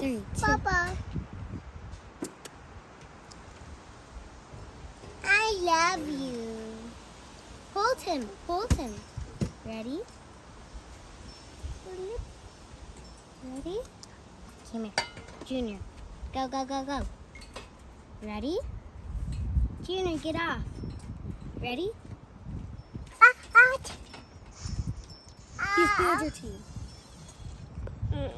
3, 2. Papa. I love you. Hold him. Hold him. Ready? Ready? Come here. Junior. Go, go, go, go. Ready? Junior, get off. Ready? He's bigger to you.